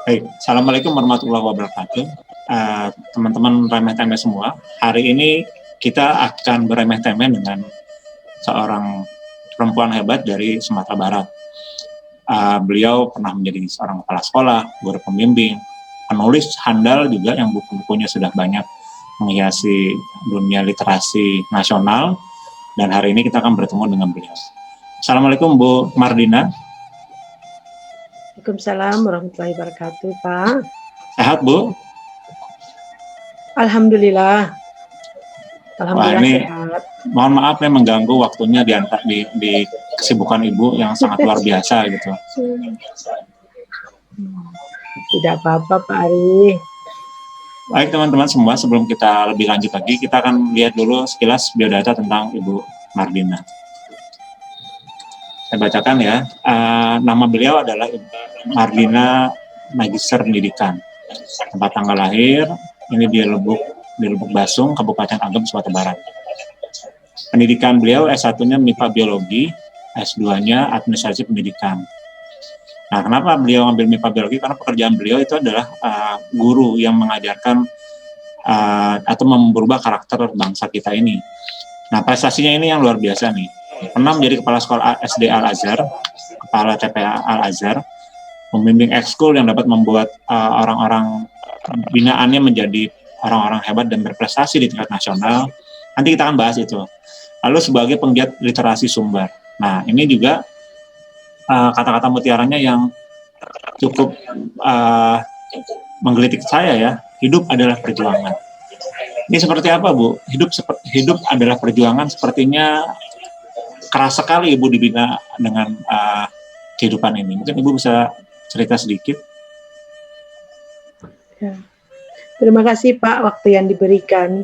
Baik, Assalamualaikum warahmatullahi wabarakatuh. Teman-teman remeh temeh semua, hari ini kita akan beremeh temeh dengan seorang perempuan hebat dari Sumatera Barat. Beliau pernah menjadi seorang kepala sekolah, guru pembimbing, penulis handal juga yang buku-bukunya sudah banyak menghiasi dunia literasi nasional, dan hari ini kita akan bertemu dengan beliau. Assalamualaikum Bu Mardina. Waalaikumsalam warahmatullahi wabarakatuh, Pak. Sehat Bu? Alhamdulillah. Wah, ini Sehat. mohon maaf ya mengganggu waktunya di kesibukan Ibu yang sangat luar biasa gitu. Tidak apa-apa Pak Ari. Baik teman-teman semua, sebelum kita lebih lanjut lagi, kita akan lihat dulu sekilas biodata tentang Ibu Mardina. Saya bacakan ya, nama beliau adalah Ibu Mardina Magister Pendidikan. Tempat tanggal lahir, ini di Lubuk Basung, Kabupaten Agam, Sumatera Barat. Pendidikan beliau S1-nya MIPA Biologi, S2-nya Administrasi Pendidikan. Nah, kenapa beliau ambil MIPA Biologi? Karena pekerjaan beliau itu adalah guru yang mengajarkan atau merubah karakter bangsa kita ini. Nah, prestasinya ini yang luar biasa nih. Pernah menjadi kepala sekolah SD Al-Azhar, kepala TPA Al-Azhar, pembimbing ekskul yang dapat membuat orang-orang binaannya menjadi orang-orang hebat dan berprestasi di tingkat nasional. Nanti kita akan bahas itu. Lalu sebagai penggiat literasi sumber. Nah, ini juga kata-kata mutiaranya yang cukup menggelitik saya ya. Hidup adalah perjuangan. Ini seperti apa Bu? Hidup adalah perjuangan, sepertinya keras sekali Ibu dibina dengan kehidupan ini. Mungkin Ibu bisa cerita sedikit. Ya. Terima kasih Pak waktu yang diberikan.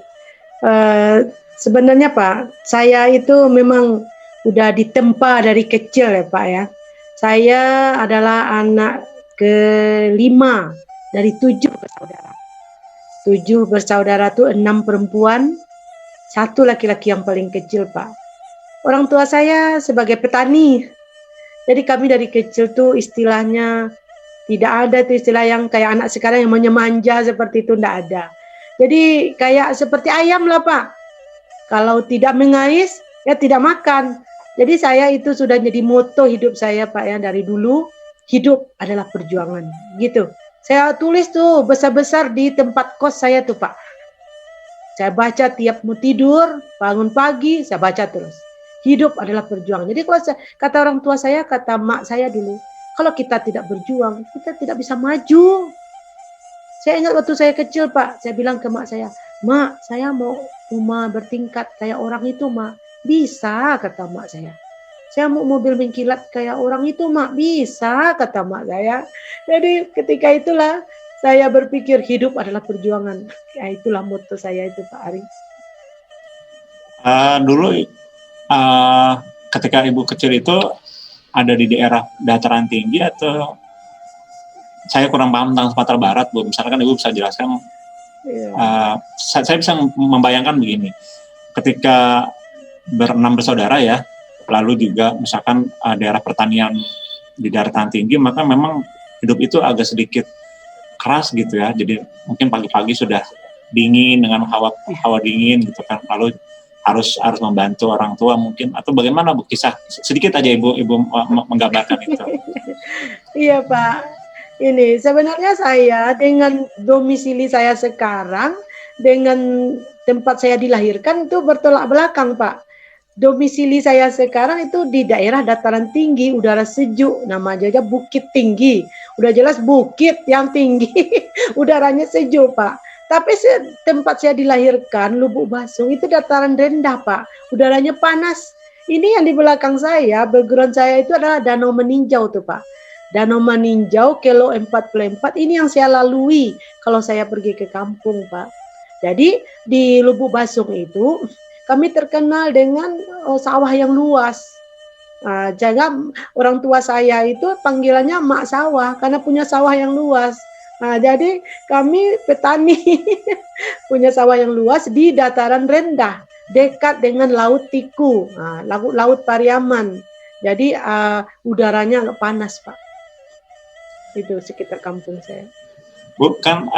Sebenarnya Pak, saya itu memang udah ditempa dari kecil ya Pak ya. Saya adalah anak kelima dari 7 bersaudara. 7 bersaudara tuh 6 perempuan, 1 laki-laki yang paling kecil Pak. Orang tua saya sebagai petani. Jadi kami dari kecil tuh istilahnya tidak ada tuh istilah yang kayak anak sekarang yang manja seperti itu, tidak ada. Jadi kayak seperti ayam lah Pak. Kalau tidak mengais, ya tidak makan. Jadi saya itu sudah jadi moto hidup saya Pak ya dari dulu. Hidup adalah perjuangan, gitu. Saya tulis tuh besar-besar di tempat kos saya tuh Pak. Saya baca tiap mau tidur, bangun pagi, saya baca terus. Hidup adalah perjuangan. Jadi kalau kata orang tua saya, kata mak saya dulu, kalau kita tidak berjuang, kita tidak bisa maju. Saya ingat waktu saya kecil Pak, saya bilang ke mak saya mau rumah bertingkat kayak orang itu Mak. Bisa, kata mak saya. Saya mau mobil mengkilat kayak orang itu Mak. Bisa, kata mak saya. Jadi ketika itulah saya berpikir hidup adalah perjuangan. Ya, itulah moto saya itu Pak Ari. Dulu ketika Ibu kecil itu ada di daerah dataran tinggi atau saya kurang paham tentang Sumatera Barat, Bu. Misalkan Ibu bisa jelaskan. Saya bisa membayangkan begini. Ketika berenam bersaudara ya, lalu juga misalkan daerah pertanian di dataran tinggi, maka memang hidup itu agak sedikit keras gitu ya. Jadi mungkin pagi-pagi sudah dingin dengan hawa dingin gitu kan. Lalu harus membantu orang tua mungkin, atau bagaimana Bu, kisah sedikit aja Ibu menggambarkan itu. Iya Pak, ini sebenarnya saya dengan domisili saya sekarang dengan tempat saya dilahirkan itu bertolak belakang Pak. Domisili saya sekarang itu di daerah dataran tinggi, udara sejuk, nama aja Bukit Tinggi. Udah jelas bukit yang tinggi, udaranya sejuk Pak. Tapi tempat saya dilahirkan, Lubuk Basung, itu dataran rendah Pak. Udaranya panas. Ini yang di belakang saya, background saya itu adalah Danau Meninjau tuh Pak. Danau Meninjau, Kelo 44, ini yang saya lalui kalau saya pergi ke kampung Pak. Jadi di Lubuk Basung itu, kami terkenal dengan sawah yang luas. Jangan orang tua saya itu panggilannya mak sawah karena punya sawah yang luas. Jadi kami petani punya sawah yang luas di dataran rendah, dekat dengan Laut Tiku, Laut Pariaman. Jadi udaranya agak panas Pak. itu sekitar kampung saya. Bukan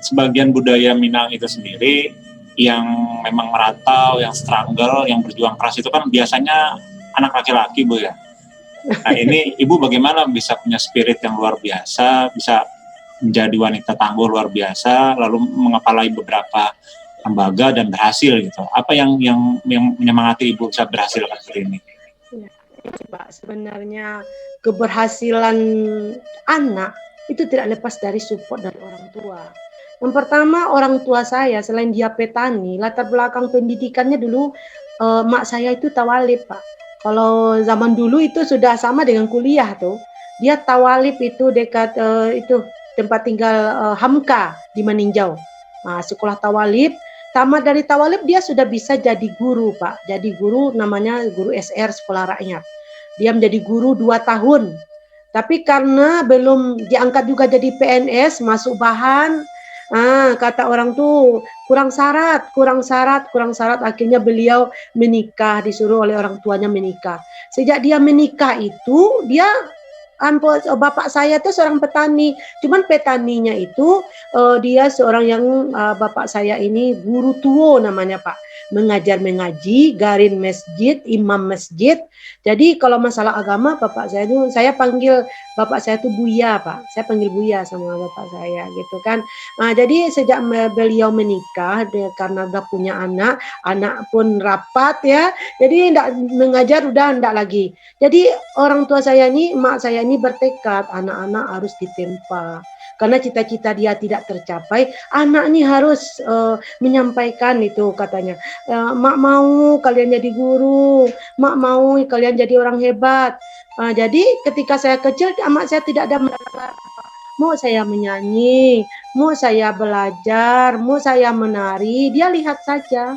sebagian budaya Minang itu sendiri yang memang merantau, yang struggle, yang berjuang keras itu kan biasanya anak laki-laki, Bu ya. Nah ini Ibu bagaimana bisa punya spirit yang luar biasa, bisa menjadi wanita tangguh luar biasa, lalu mengepalai beberapa lembaga dan berhasil gitu. Apa yang menyemangati Ibu bisa berhasil seperti ini? Ya, Pak, sebenarnya keberhasilan anak itu tidak lepas dari support dari orang tua. Yang pertama, orang tua saya selain dia petani, latar belakang pendidikannya dulu mak saya itu tawalib, Pak. Kalau zaman dulu itu sudah sama dengan kuliah tuh. Dia tawalib itu dekat itu tempat tinggal Hamka di Meninjau. Nah, sekolah tawalib. Tamat dari tawalib dia sudah bisa jadi guru, Pak. Jadi guru namanya guru SR sekolah rakyat. Dia menjadi guru 2 tahun. Tapi karena belum diangkat juga jadi PNS, masuk bahan, kata orang tuh kurang syarat, akhirnya beliau menikah, disuruh oleh orang tuanya menikah. Sejak dia menikah itu, dia bapak saya tuh seorang petani, cuman petaninya itu dia seorang yang bapak saya ini guru tuo namanya Pak, mengajar mengaji, garin masjid, imam masjid. Jadi kalau masalah agama bapak saya itu saya panggil bapak saya itu Buya Pak, saya panggil Buya sama bapak saya gitu kan. Nah, jadi sejak beliau menikah karena udah punya anak pun rapat ya, jadi enggak mengajar udah enggak lagi. Jadi orang tua saya ini, emak saya ini bertekad anak-anak harus ditempa. Karena cita-cita dia tidak tercapai, anak ini harus menyampaikan itu katanya. Mak mau kalian jadi guru, mak mau kalian jadi orang hebat. Jadi ketika saya kecil, emak saya tidak ada melarang. Mau saya menyanyi, mau saya belajar, mau saya menari, dia lihat saja.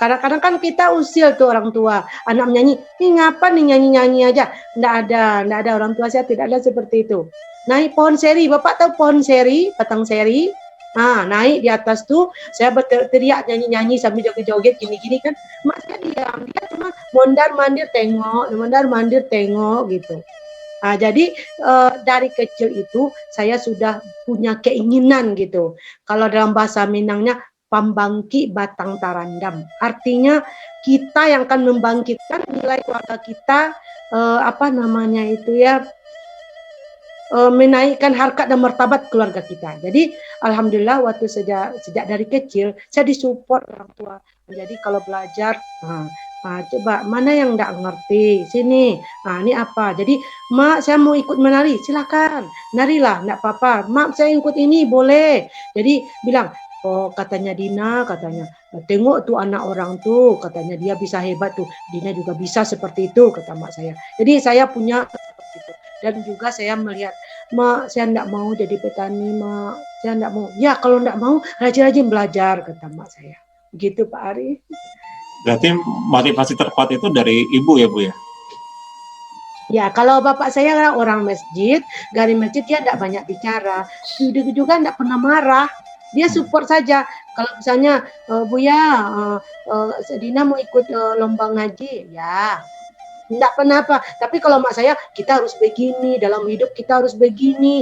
Kadang-kadang kan kita usil tuh orang tua, anak menyanyi, ini ngapa nih nyanyi-nyanyi aja? Nggak ada orang tua saya tidak ada seperti itu. Naik pohon seri, Bapak tahu pohon seri, batang seri? Nah, naik di atas tuh, saya berteriak nyanyi-nyanyi sambil joget-joget gini-gini kan. Mak saya diam, dia cuma mondar-mandir tengok gitu. Jadi dari kecil itu saya sudah punya keinginan gitu. Kalau dalam bahasa Minangnya pambangki batang tarandam. Artinya kita yang akan membangkitkan nilai keluarga kita, apa namanya itu ya, menaikkan harkat dan martabat keluarga kita. Jadi alhamdulillah waktu sejak dari kecil saya disupport orang tua. Jadi kalau belajar, coba mana yang enggak ngerti sini. Ini apa? Jadi mak saya mau ikut menari, silakan narilah, enggak apa-apa. Mak saya ikut ini boleh. Jadi bilang, oh katanya Dina, katanya tengok tuh anak orang tuh, katanya dia bisa hebat tuh. Dina juga bisa seperti itu, kata mak saya. Jadi saya punya seperti itu. Dan juga saya melihat, mak saya enggak mau jadi petani, mak saya enggak mau. Ya kalau enggak mau rajin-rajin belajar, kata mak saya. Begitu Pak Ari. Berarti motivasi terkuat itu dari ibu ya Bu ya? Ya kalau bapak saya orang masjid, garis masjid dia enggak banyak bicara, juga enggak pernah marah. Dia support saja. Kalau misalnya Buya, Dina mau ikut lomba ngaji, ya enggak pernah apa. Tapi kalau mak saya, kita harus begini, dalam hidup kita harus begini,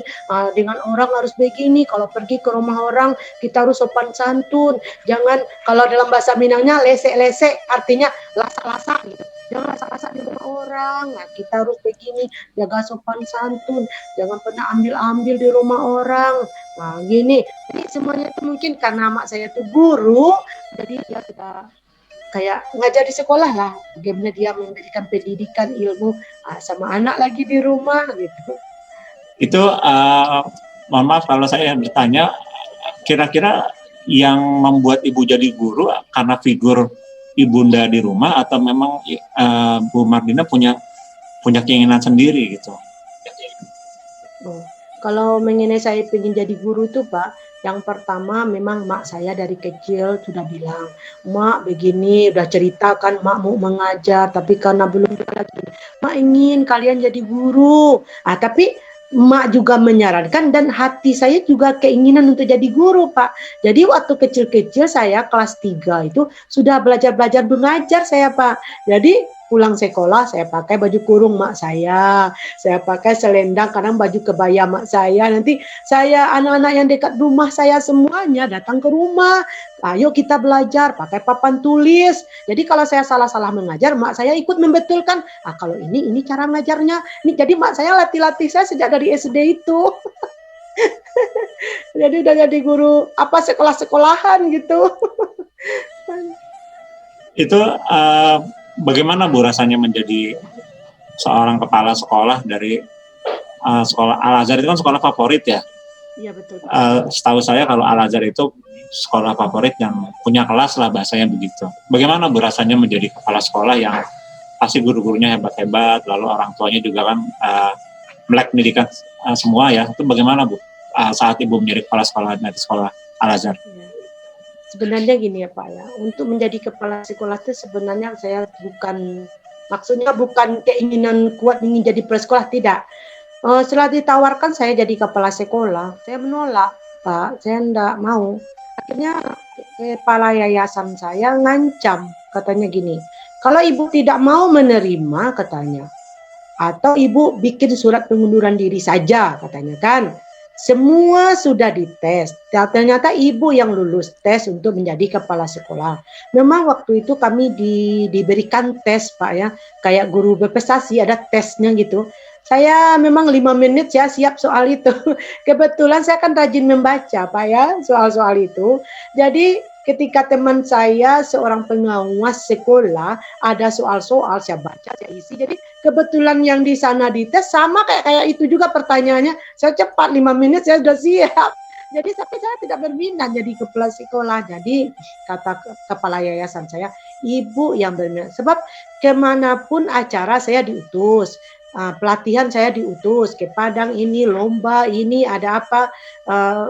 dengan orang harus begini, kalau pergi ke rumah orang kita harus sopan santun. Jangan, kalau dalam bahasa Minangnya lesek-lesek, artinya lasak-lasak gitu. Jangan lasak-lasak di rumah orang. Nah, kita harus begini, jaga sopan santun, jangan pernah ambil-ambil di rumah orang. Nah, gini. Jadi semuanya itu mungkin karena mak saya itu guru, jadi dia sudah kayak ngajar di sekolah lah, bagaimana dia memberikan pendidikan ilmu sama anak lagi di rumah gitu. Itu mohon maaf kalau saya bertanya, kira-kira yang membuat ibu jadi guru karena figur ibunda di rumah atau memang Bu Mardina punya keinginan sendiri gitu? Kalau mengenai saya ingin jadi guru itu Pak, yang pertama memang mak saya dari kecil sudah bilang, mak begini, udah ceritakan mak mau mengajar, tapi karena belum lagi, mak ingin kalian jadi guru. Tapi mak juga menyarankan dan hati saya juga keinginan untuk jadi guru Pak. Jadi waktu kecil-kecil saya kelas 3 itu sudah belajar mengajar saya Pak. Jadi pulang sekolah saya pakai baju kurung mak saya pakai selendang, kadang baju kebaya mak saya. Nanti saya anak-anak yang dekat rumah saya semuanya datang ke rumah. Ayo kita belajar pakai papan tulis. Jadi kalau saya salah-salah mengajar, mak saya ikut membetulkan. Kalau ini cara ngajarnya. Ini jadi mak saya latih-latih saya sejak dari SD itu. Jadi udah jadi guru apa sekolah-sekolahan gitu. Itu bagaimana Bu rasanya menjadi seorang kepala sekolah dari sekolah Al-Azhar? Itu kan sekolah favorit ya? Iya betul. Setahu saya kalau Al-Azhar itu sekolah favorit yang punya kelas lah, bahasanya begitu. Bagaimana Bu rasanya menjadi kepala sekolah yang pasti guru-gurunya hebat-hebat, lalu orang tuanya juga kan melek pendidikan semua ya. Itu bagaimana Bu saat Ibu menjadi kepala sekolah di sekolah Al-Azhar? Ya. Sebenarnya gini ya Pak ya, untuk menjadi kepala sekolah itu sebenarnya saya maksudnya bukan keinginan kuat ingin jadi kepala sekolah, tidak. Setelah ditawarkan saya jadi kepala sekolah, saya menolak Pak, saya enggak mau. Akhirnya kepala yayasan saya ngancam, katanya gini, kalau ibu tidak mau menerima katanya, atau ibu bikin surat pengunduran diri saja katanya kan. Semua sudah dites. Ternyata ibu yang lulus tes untuk menjadi kepala sekolah. Memang waktu itu kami diberikan tes Pak ya. Kayak guru berprestasi ada tesnya gitu. Saya memang 5 menit ya siap soal itu. Kebetulan saya kan rajin membaca Pak ya soal-soal itu. Jadi ketika teman saya seorang pengawas sekolah ada soal-soal saya baca saya isi. Jadi kebetulan yang di sana dites sama kayak itu juga pertanyaannya. Saya cepat 5 menit saya sudah siap. Jadi tapi saya tidak berminat jadi kepala sekolah. Jadi kata kepala yayasan saya, ibu yang berminat. Sebab kemanapun acara saya diutus. Pelatihan saya diutus ke Padang ini, lomba ini, ada apa,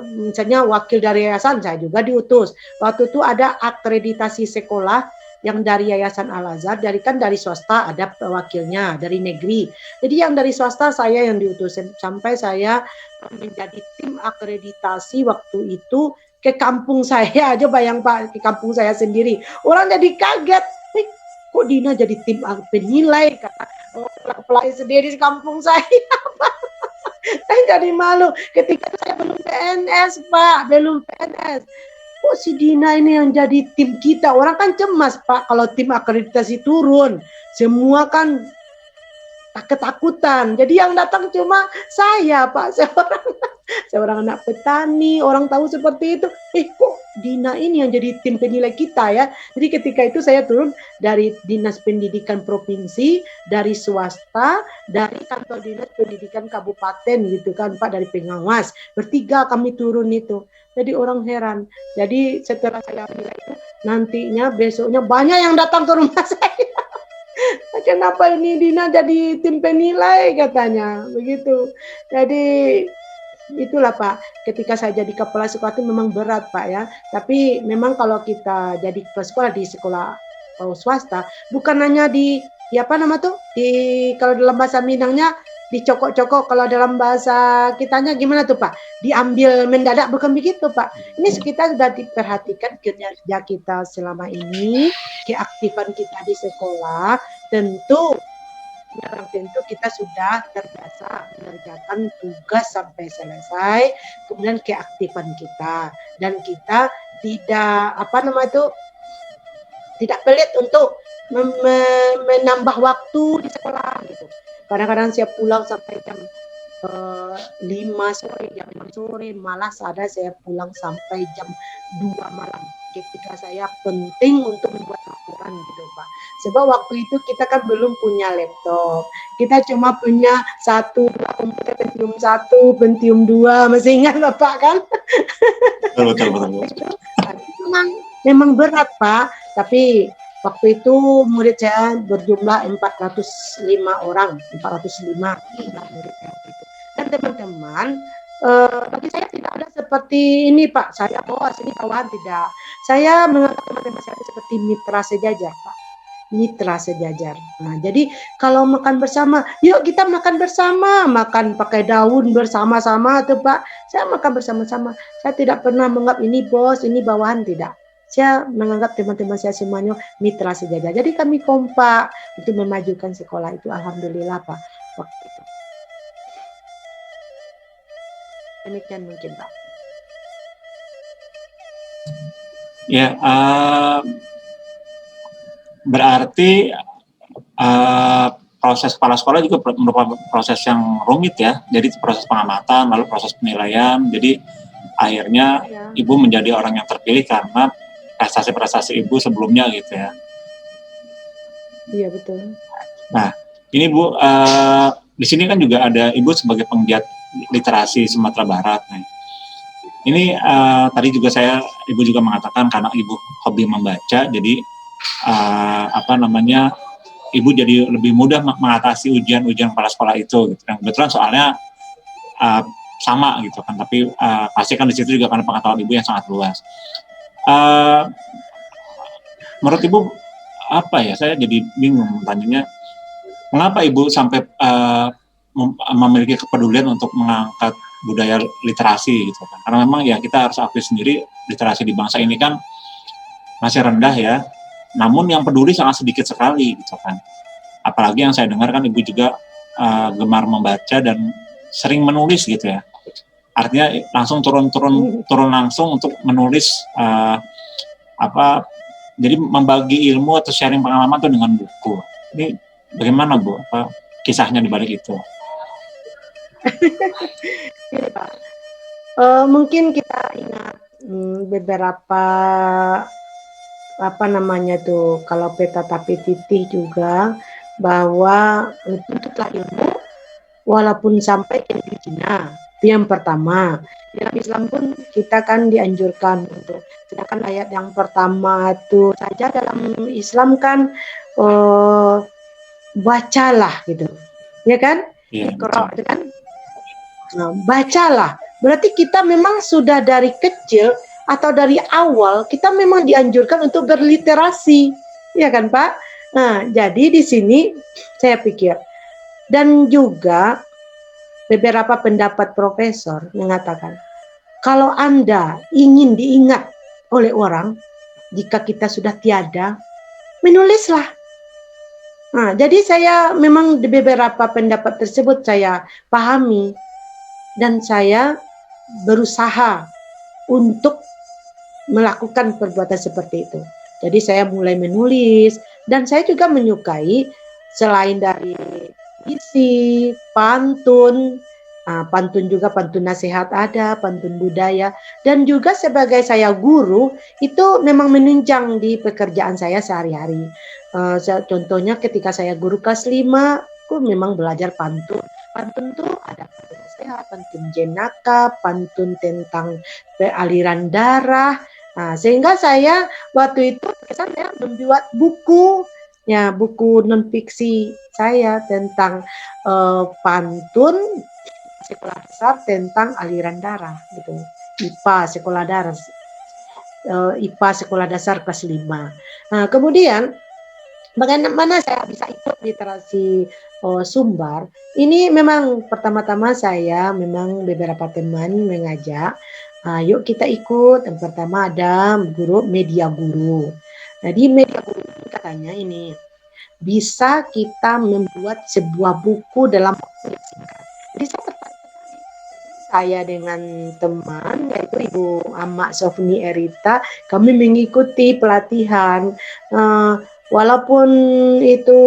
misalnya wakil dari yayasan saya juga diutus. Waktu itu ada akreditasi sekolah yang dari Yayasan Al-Azhar, dari swasta ada wakilnya, dari negeri. Jadi yang dari swasta saya yang diutus, sampai saya menjadi tim akreditasi waktu itu ke kampung saya aja, bayang Pak, ke kampung saya sendiri. Orang jadi kaget, kok Dina jadi tim penilai, kata kepala SD di kampung saya. Saya jadi malu ketika saya belum PNS Pak, belum PNS. Kok si Dina ini yang jadi tim kita? Orang kan cemas Pak kalau tim akreditasi turun. Semua kan ketakutan. Jadi yang datang cuma saya Pak, seorang anak petani, orang tahu seperti itu. Kok Dina ini yang jadi tim penilai kita ya. Jadi ketika itu saya turun dari Dinas Pendidikan Provinsi, dari swasta, dari kantor Dinas Pendidikan Kabupaten gitu kan Pak, dari pengawas. Bertiga kami turun itu. Jadi orang heran. Jadi setelah saya nilai itu, nantinya besoknya banyak yang datang ke rumah saya. Kenapa ini Dina jadi tim penilai katanya begitu. Jadi itulah Pak, ketika saya jadi kepala sekolah itu memang berat Pak ya. Tapi memang kalau kita jadi kepala sekolah di sekolah swasta, bukan hanya kalau dalam bahasa Minangnya dicokok-cokok, kalau dalam bahasa kitanya gimana tuh Pak? Diambil mendadak, bukan begitu Pak. Ini kita sudah diperhatikan kinerja kita selama ini, keaktifan kita di sekolah, tentu kita sudah terbiasa mengerjakan tugas sampai selesai, kemudian keaktifan kita, dan kita tidak pelit untuk menambah waktu di sekolah gitu. Kadang-kadang saya pulang sampai jam 5 sore, jam 5 sore, malah ada saya pulang sampai jam 2 malam ketika saya penting untuk membuat laporan gitu Pak. Sebab waktu itu kita kan belum punya laptop, kita cuma punya satu komputer Pentium 1, Pentium 2, masih ingat Bapak kan? Betul. Memang berat Pak, tapi waktu itu murid saya berjumlah 405 orang, 405 murid saya itu. Dan teman-teman, bagi saya tidak ada seperti ini Pak, saya bos, ini bawahan, tidak. Saya menganggap teman-teman saya seperti mitra sejajar Pak, mitra sejajar. Nah, jadi kalau makan bersama, yuk kita makan bersama, makan pakai daun bersama-sama tuh Pak. Saya makan bersama-sama. Saya tidak pernah menganggap ini bos, ini bawahan, tidak. saya menganggap teman-teman saya semuanya mitra sejajar. Jadi kami kompak untuk memajukan sekolah itu. Alhamdulillah Pak. Waktu itu. Demikian mungkin Pak. Ya, berarti proses kepala sekolah juga merupakan proses yang rumit ya. Jadi proses pengamatan, lalu proses penilaian. Jadi akhirnya Ya. Ibu menjadi orang yang terpilih karena prestasi-prestasi Ibu sebelumnya gitu ya. Iya betul. Nah, ini Bu, di sini kan juga ada Ibu sebagai penggiat literasi Sumatera Barat. Nah, ini tadi juga Ibu juga mengatakan karena Ibu hobi membaca, jadi Ibu jadi lebih mudah mengatasi ujian-ujian kepala sekolah itu. Gitu. Dan kebetulan soalnya sama gitu kan, tapi pasti kan di situ juga karena pengetahuan Ibu yang sangat luas. Menurut Ibu apa ya? Saya jadi bingung tanyanya. Mengapa Ibu sampai memiliki kepedulian untuk mengangkat budaya literasi gitu kan? Karena memang ya kita harus akui sendiri literasi di bangsa ini kan masih rendah ya. Namun yang peduli sangat sedikit sekali gitu kan. Apalagi yang saya dengar kan Ibu juga gemar membaca dan sering menulis gitu ya. Artinya langsung turun langsung untuk menulis jadi membagi ilmu atau sharing pengalaman itu dengan buku. Ini bagaimana Bu? Kisahnya di balik itu? Mungkin kita ingat beberapa kalau peta tapi titih juga bahwa tuntutlah ilmu walaupun sampai ke negeri Cina. Itu yang pertama. Dalam Islam pun kita kan dianjurkan untuk, sedangkan ayat yang pertama itu saja dalam Islam kan bacalah gitu, ya kan? Iya, Iqra kan? Nah, bacalah. Berarti kita memang sudah dari kecil atau dari awal kita memang dianjurkan untuk berliterasi, ya kan Pak? Nah, jadi di sini saya pikir, dan juga beberapa pendapat profesor mengatakan, kalau Anda ingin diingat oleh orang, jika kita sudah tiada, menulislah. Nah, jadi saya memang di beberapa pendapat tersebut saya pahami, dan saya berusaha untuk melakukan perbuatan seperti itu. Jadi saya mulai menulis, dan saya juga menyukai selain dari isi, pantun juga pantun nasihat ada, pantun budaya, dan juga sebagai saya guru, itu memang menunjang di pekerjaan saya sehari-hari. Contohnya ketika saya guru kelas 5, aku memang belajar pantun. Pantun itu ada pantun nasihat, pantun jenaka, pantun tentang aliran darah. Nah, sehingga saya waktu itu saya membuat buku non fiksi saya tentang pantun sekolah dasar tentang aliran darah gitu. IPA sekolah darah, IPA sekolah dasar kelas 5. Nah, kemudian bagaimana saya bisa ikut literasi Sumbar? Ini memang pertama-tama saya memang beberapa teman mengajak, yuk kita ikut. Yang pertama ada guru media guru. Nah, di media guru ini katanya ini bisa kita membuat sebuah buku dalam waktu yang singkat. Jadi saya dengan teman yaitu Ibu Amak Sofni Erita, kami mengikuti pelatihan. Walaupun itu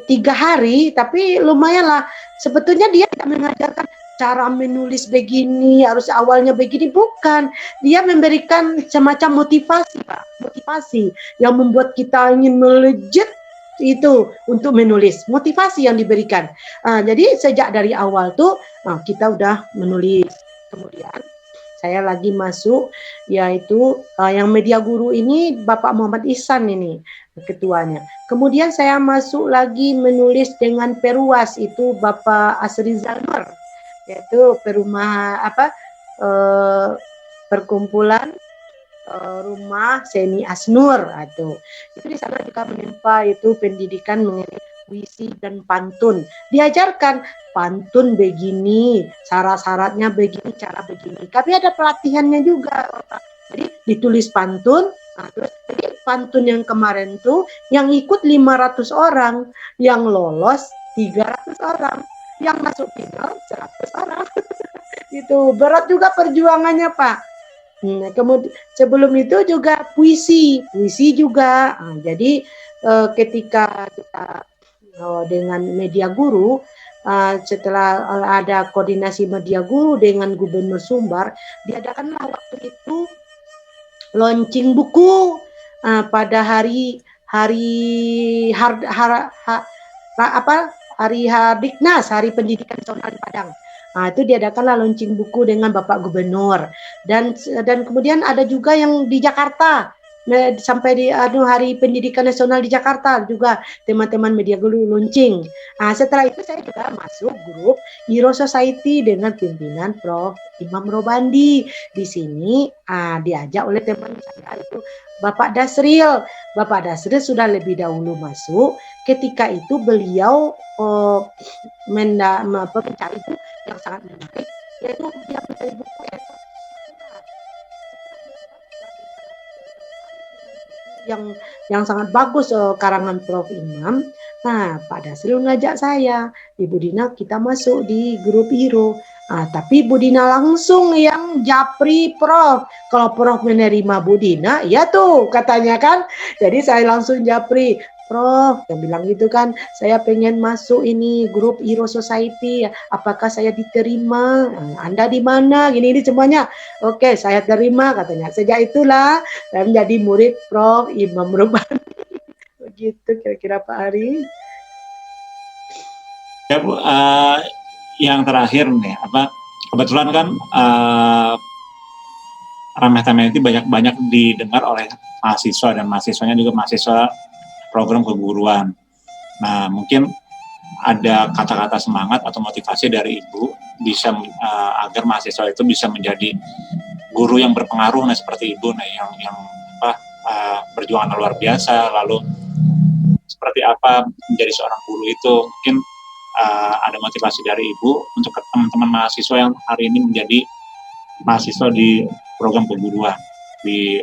3 hari, tapi lumayanlah. Sebetulnya dia tidak mengajarkan cara menulis begini, harus awalnya begini, bukan. Dia memberikan semacam motivasi, Pak. Motivasi yang membuat kita ingin melejit itu untuk menulis, motivasi yang diberikan. Jadi sejak dari awal tuh kita udah menulis. Kemudian saya lagi masuk yaitu yang media guru ini Bapak Muhammad Ihsan ini ketuanya. Kemudian saya masuk lagi menulis dengan Perwas itu Bapak Asri Zalmar, yaitu perkumpulan rumah Seni Asnur itu di sana juga menimpa itu pendidikan mengenai puisi dan pantun. Diajarkan pantun begini, syarat-syaratnya begini, cara begini. Tapi ada pelatihannya juga. Jadi ditulis pantun, Nah, terus jadi pantun yang kemarin tuh yang ikut 500 orang, yang lolos 300 orang, yang masuk final 100 orang. Itu berat juga perjuangannya, Pak. Kemudian sebelum itu juga puisi juga. Jadi ketika kita dengan media guru, setelah ada koordinasi media guru dengan Gubernur Sumbar, diadakanlah waktu itu launching buku pada hari hari har, har, har, apa hari Hardiknas, Hari Pendidikan Nasional di Padang. Nah, itu diadakanlah launching buku dengan Bapak Gubernur, dan kemudian ada juga yang di Jakarta, sampai di Hari Pendidikan Nasional di Jakarta juga teman-teman media guru launching. Nah, setelah itu saya juga masuk grup Hero Society dengan pimpinan Prof. Imam Robandi. Di sini diajak oleh teman saya itu Bapak Dasril. Bapak Dasril sudah lebih dahulu masuk. Ketika itu beliau mencari buku yang sangat menarik, yaitu dia mencari buku yang sangat bagus karangan Prof. Imam. Nah, Pak Dasril ngajak saya, Ibu Dina kita masuk di grup Hero. Tapi Bu Dina langsung yang japri Prof. Kalau Prof menerima Bu Dina, ya tuh katanya kan. Jadi saya langsung japri, Prof, yang bilang gitu kan, saya pengen masuk ini grup Hero Society, apakah saya diterima? Anda di mana? Gini semuanya. Oke, saya terima katanya. Sejak itulah saya menjadi murid Prof. Imam Robani. Begitu kira-kira Pak Ari. Ya Bu, yang terakhir nih, kebetulan kan Rameh Tameh itu banyak didengar oleh mahasiswa, dan mahasiswanya juga mahasiswa program keguruan. Nah, mungkin ada kata-kata semangat atau motivasi dari Ibu bisa agar mahasiswa itu bisa menjadi guru yang berpengaruh, seperti Ibu, yang berjuangan luar biasa. Lalu seperti apa menjadi seorang guru itu? Mungkin ada motivasi dari Ibu untuk teman-teman mahasiswa yang hari ini menjadi mahasiswa di program keguruan di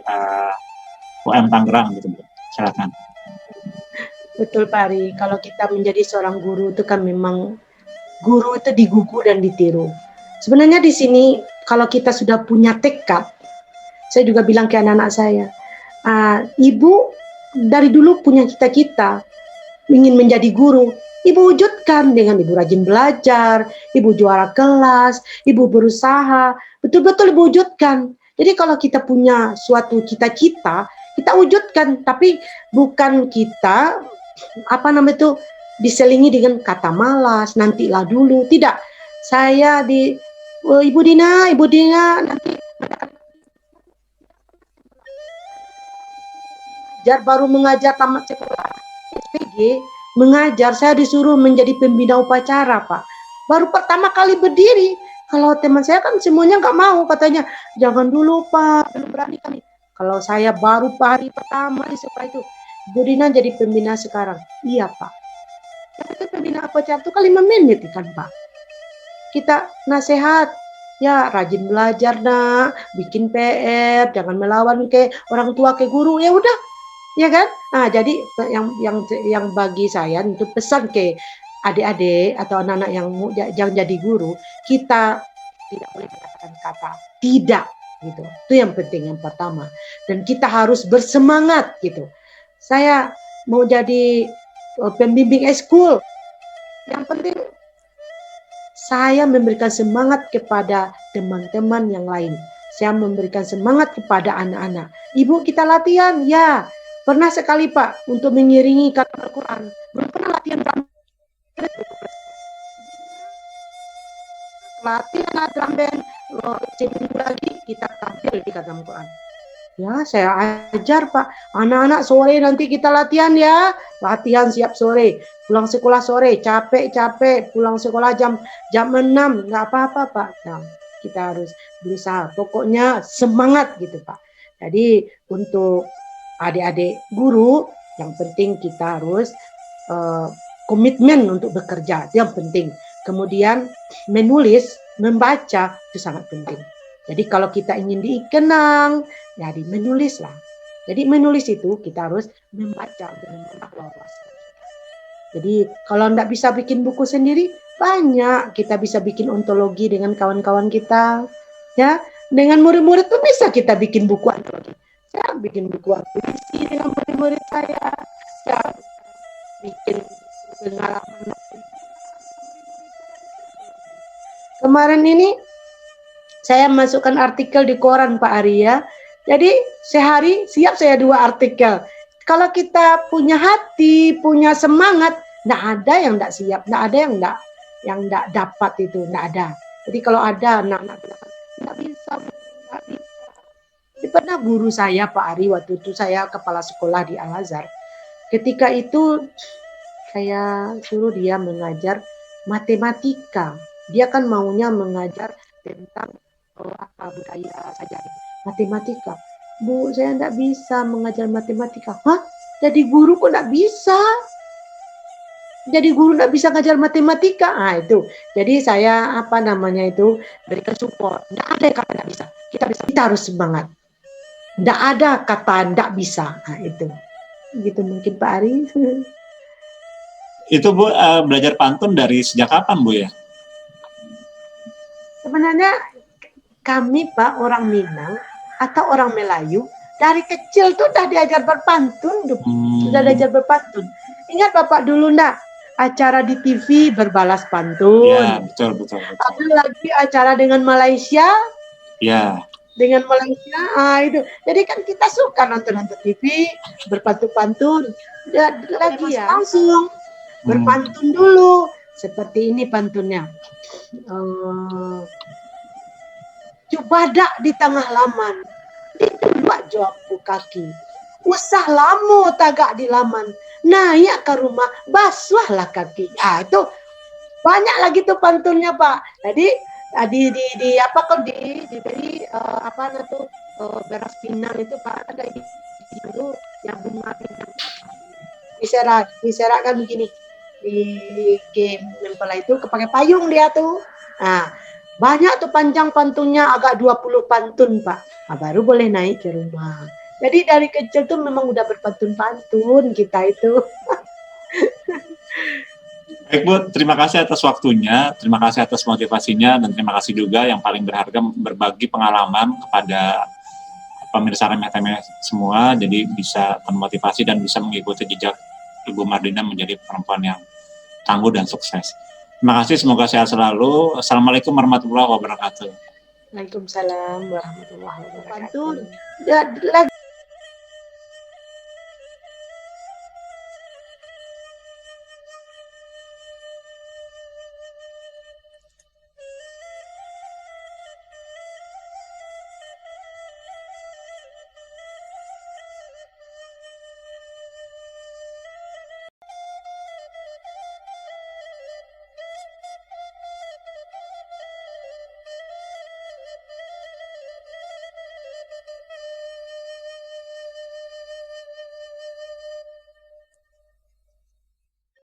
UM Tangerang gitu, Bu. Silakan. Betul Pak Ari, kalau kita menjadi seorang guru itu kan memang guru itu digugu dan ditiru. Sebenarnya di sini kalau kita sudah punya tekad, saya juga bilang ke anak-anak saya, Ibu dari dulu punya cita-cita ingin menjadi guru, Ibu wujudkan dengan Ibu rajin belajar, Ibu juara kelas, Ibu berusaha, betul-betul Ibu wujudkan. Jadi kalau kita punya suatu cita-cita, kita wujudkan, tapi bukan kita diselingi dengan kata malas, nantilah dulu. Tidak. Saya Ibu Dina nanti baru mengajar tamat sekolah SPG, mengajar, saya disuruh menjadi pembina upacara, Pak. Baru pertama kali berdiri. Kalau teman saya kan semuanya nggak mau, katanya, jangan dulu Pak, belum berani kali. Kalau saya baru hari pertama di sekolah itu, Bu Dina jadi pembina sekarang. Iya Pak. Tapi pembina upacara itu kan 5 menit kan Pak. Kita nasihat, ya rajin belajar nak, bikin PR, jangan melawan ke orang tua, ke guru, ya udah, ya kan? Jadi yang bagi saya untuk pesan ke adik-adik atau anak-anak yang jadi guru, kita tidak boleh mengatakan kata tidak gitu. Itu yang penting, yang pertama. Dan kita harus bersemangat gitu. Saya mau jadi pembimbing eskul. Yang penting saya memberikan semangat kepada teman-teman yang lain. Saya memberikan semangat kepada anak-anak. Ibu, kita latihan, ya. Pernah sekali Pak untuk mengiringi kata Al-Quran. Belum pernah latihan drum. Latihan drum band, seminggu lagi kita tampil di kata Al-Quran. Ya, saya ajar Pak. Anak-anak sore nanti kita latihan ya. Latihan siap sore. Pulang sekolah sore, capek-capek. Pulang sekolah jam 6. Nggak apa-apa Pak. Nah, kita harus berusaha. Pokoknya semangat gitu Pak. Jadi untuk adik-adik guru, yang penting kita harus komitmen untuk bekerja. Itu yang penting. Kemudian menulis, membaca itu sangat penting. Jadi kalau kita ingin dikenang, jadi menulislah. Jadi menulis itu kita harus membaca untuk menambah wawasan. Jadi kalau nggak bisa bikin buku sendiri, banyak kita bisa bikin ontologi dengan kawan-kawan kita, ya. Dengan murid-murid tuh bisa kita bikin buku ontologi. Saya bikin buku puisi dengan murid-murid saya bikin pengalaman. Kemarin ini saya masukkan artikel di koran Pak Arya. Jadi sehari siap saya 2 artikel. Kalau kita punya hati, punya semangat, nggak ada yang nggak siap, nggak ada yang nggak dapat itu, nggak ada. Jadi kalau ada anak-anak bilang nggak bisa, nggak bisa. Jadi pernah guru saya Pak Ari, waktu itu saya kepala sekolah di Al Azhar. Ketika itu saya suruh dia mengajar matematika. Dia kan maunya mengajar tentang budaya saja. Matematika. Bu, saya tidak bisa mengajar matematika. Hah? Jadi guru kok tidak bisa? Jadi guru tidak bisa ngajar matematika? Ah itu. Jadi saya berikan support. Tidak ada kata tidak bisa. Kita harus semangat. Tidak ada kata tidak bisa. Nah itu. Gitu mungkin Pak Ari. Itu Bu, belajar pantun dari sejak kapan Bu ya? Sebenarnya kami Pak orang Minang atau orang Melayu dari kecil tuh udah diajar berpantun, sudah diajar berpantun. Ingat Bapak dulu ndak acara di TV berbalas pantun? Ya, betul. Ada lagi acara dengan Malaysia? Ya. Dengan Malaysia, itu. Jadi kan kita suka nonton TV berpantun-pantun. Lagi ya langsung berpantun dulu. Seperti ini pantunnya. Cubadak di tengah laman, ditulak jawabku kaki. Usah lamo tagak di laman, naik ke rumah basuhlah kaki. Itu banyak lagi tuh pantunnya Pak. Jadi diberi beras pinang itu Pak, ada dulu yang bunga pinang. Diserak kan begini. Di game nempel itu kepakai payung dia tuh. Nah, banyak tuh panjang pantunnya, agak 20 pantun Pak. Nah, baru boleh naik ke rumah. Jadi dari kecil tuh memang udah berpantun-pantun kita itu. Baik Bu, terima kasih atas waktunya, terima kasih atas motivasinya, dan terima kasih juga yang paling berharga berbagi pengalaman kepada pemirsa Remeh Temeh semua, jadi bisa termotivasi dan bisa mengikuti jejak Ibu Mardina menjadi perempuan yang tangguh dan sukses. Terima kasih, semoga sehat selalu. Assalamualaikum warahmatullahi wabarakatuh. Waalaikumsalam warahmatullahi wabarakatuh.